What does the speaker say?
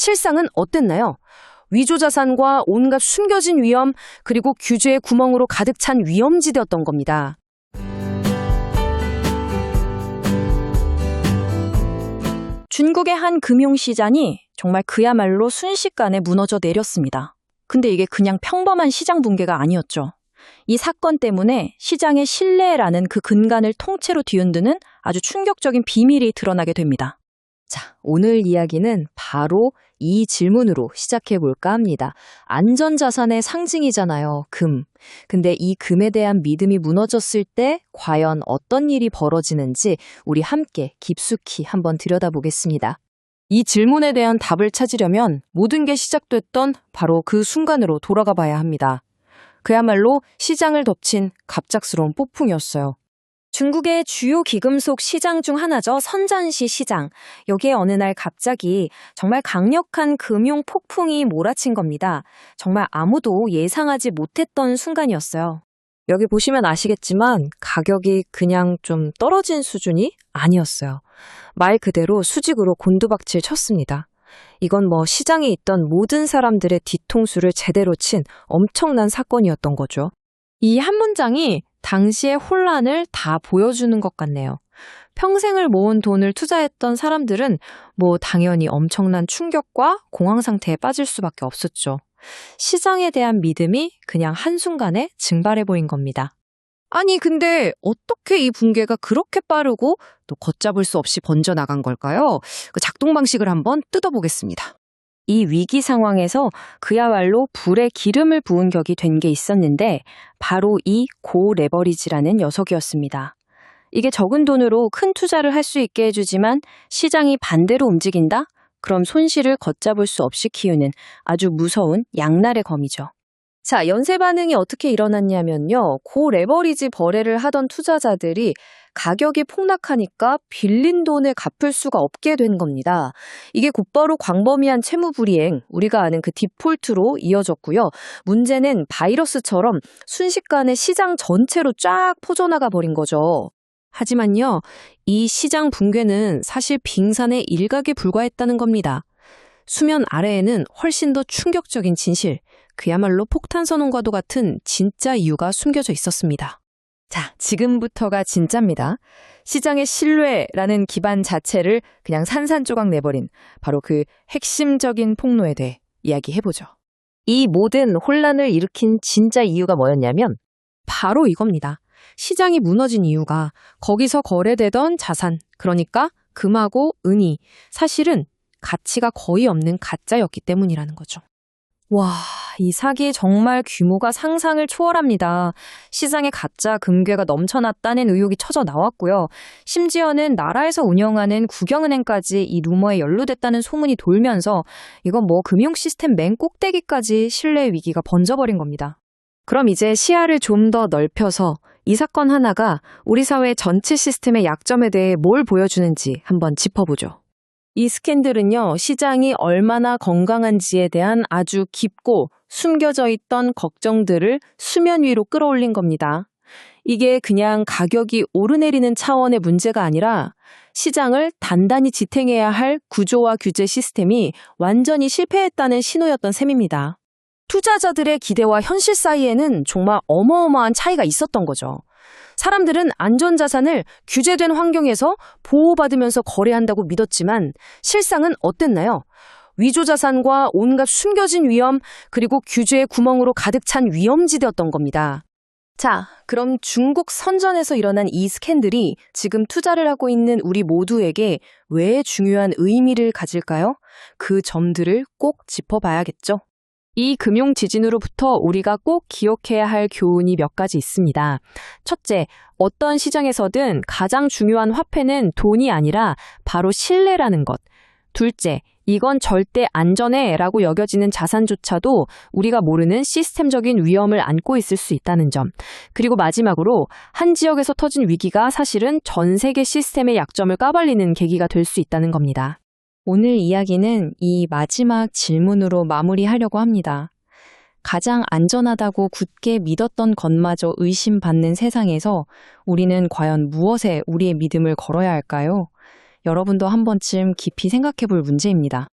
실상은 어땠나요? 위조자산과 온갖 숨겨진 위험, 그리고 규제의 구멍으로 가득 찬 위험지대였던 겁니다. 중국의 한 금융시장이 정말 그야말로 순식간에 무너져 내렸습니다. 근데 이게 그냥 평범한 시장 붕괴가 아니었죠. 이 사건 때문에 시장의 신뢰라는 그 근간을 통째로 뒤흔드는 아주 충격적인 비밀이 드러나게 됩니다. 자, 오늘 이야기는 바로 이 질문으로 시작해 볼까 합니다. 안전자산의 상징이잖아요, 금. 근데 이 금에 대한 믿음이 무너졌을 때 과연 어떤 일이 벌어지는지 우리 함께 깊숙이 한번 들여다보겠습니다. 이 질문에 대한 답을 찾으려면 모든 게 시작됐던 바로 그 순간으로 돌아가 봐야 합니다. 그야말로 시장을 덮친 갑작스러운 폭풍이었어요. 중국의 주요 기금속 시장 중 하나죠. 선전시 시장. 여기에 어느 날 갑자기 정말 강력한 금융 폭풍이 몰아친 겁니다. 정말 아무도 예상하지 못했던 순간이었어요. 여기 보시면 아시겠지만 가격이 그냥 좀 떨어진 수준이 아니었어요. 말 그대로 수직으로 곤두박질 쳤습니다. 이건 시장에 있던 모든 사람들의 뒤통수를 제대로 친 엄청난 사건이었던 거죠. 이 한 문장이 당시의 혼란을 다 보여주는 것 같네요. 평생을 모은 돈을 투자했던 사람들은 당연히 엄청난 충격과 공황 상태에 빠질 수밖에 없었죠. 시장에 대한 믿음이 그냥 한순간에 증발해 보인 겁니다. 아니, 근데 어떻게 이 붕괴가 그렇게 빠르고 또 걷잡을 수 없이 번져나간 걸까요? 그 작동 방식을 한번 뜯어보겠습니다. 이 위기 상황에서 그야말로 불에 기름을 부은 격이 된 게 있었는데 바로 이 고레버리지라는 녀석이었습니다. 이게 적은 돈으로 큰 투자를 할 수 있게 해주지만 시장이 반대로 움직인다? 그럼 손실을 걷잡을 수 없이 키우는 아주 무서운 양날의 검이죠. 자, 연쇄 반응이 어떻게 일어났냐면요. 고레버리지 거래를 하던 투자자들이 가격이 폭락하니까 빌린 돈을 갚을 수가 없게 된 겁니다. 이게 곧바로 광범위한 채무불이행, 우리가 아는 그 디폴트로 이어졌고요. 문제는 바이러스처럼 순식간에 시장 전체로 쫙 퍼져나가 버린 거죠. 하지만요, 이 시장 붕괴는 사실 빙산의 일각에 불과했다는 겁니다. 수면 아래에는 훨씬 더 충격적인 진실, 그야말로 폭탄 선언과도 같은 진짜 이유가 숨겨져 있었습니다. 자, 지금부터가 진짜입니다. 시장의 신뢰라는 기반 자체를 그냥 산산조각 내버린 바로 그 핵심적인 폭로에 대해 이야기해보죠. 이 모든 혼란을 일으킨 진짜 이유가 뭐였냐면 바로 이겁니다. 시장이 무너진 이유가 거기서 거래되던 자산, 그러니까 금하고 은이 사실은 가치가 거의 없는 가짜였기 때문이라는 거죠. 와, 이 사기 정말 규모가 상상을 초월합니다. 시장에 가짜 금괴가 넘쳐났다는 의혹이 터져 나왔고요. 심지어는 나라에서 운영하는 국영은행까지 이 루머에 연루됐다는 소문이 돌면서 이건 금융 시스템 맨 꼭대기까지 신뢰 위기가 번져버린 겁니다. 그럼 이제 시야를 좀 더 넓혀서 이 사건 하나가 우리 사회 전체 시스템의 약점에 대해 뭘 보여주는지 한번 짚어보죠. 이 스캔들은요, 시장이 얼마나 건강한지에 대한 아주 깊고 숨겨져 있던 걱정들을 수면 위로 끌어올린 겁니다. 이게 그냥 가격이 오르내리는 차원의 문제가 아니라 시장을 단단히 지탱해야 할 구조와 규제 시스템이 완전히 실패했다는 신호였던 셈입니다. 투자자들의 기대와 현실 사이에는 정말 어마어마한 차이가 있었던 거죠. 사람들은 안전자산을 규제된 환경에서 보호받으면서 거래한다고 믿었지만 실상은 어땠나요? 위조자산과 온갖 숨겨진 위험, 그리고 규제의 구멍으로 가득 찬 위험지대였던 겁니다. 자, 그럼 중국 선전에서 일어난 이 스캔들이 지금 투자를 하고 있는 우리 모두에게 왜 중요한 의미를 가질까요? 그 점들을 꼭 짚어봐야겠죠. 이 금융 지진으로부터 우리가 꼭 기억해야 할 교훈이 몇 가지 있습니다. 첫째, 어떤 시장에서든 가장 중요한 화폐는 돈이 아니라 바로 신뢰라는 것. 둘째, 이건 절대 안전해 라고 여겨지는 자산조차도 우리가 모르는 시스템적인 위험을 안고 있을 수 있다는 점. 그리고 마지막으로 한 지역에서 터진 위기가 사실은 전 세계 시스템의 약점을 까발리는 계기가 될 수 있다는 겁니다. 오늘 이야기는 이 마지막 질문으로 마무리하려고 합니다. 가장 안전하다고 굳게 믿었던 것마저 의심받는 세상에서 우리는 과연 무엇에 우리의 믿음을 걸어야 할까요? 여러분도 한 번쯤 깊이 생각해 볼 문제입니다.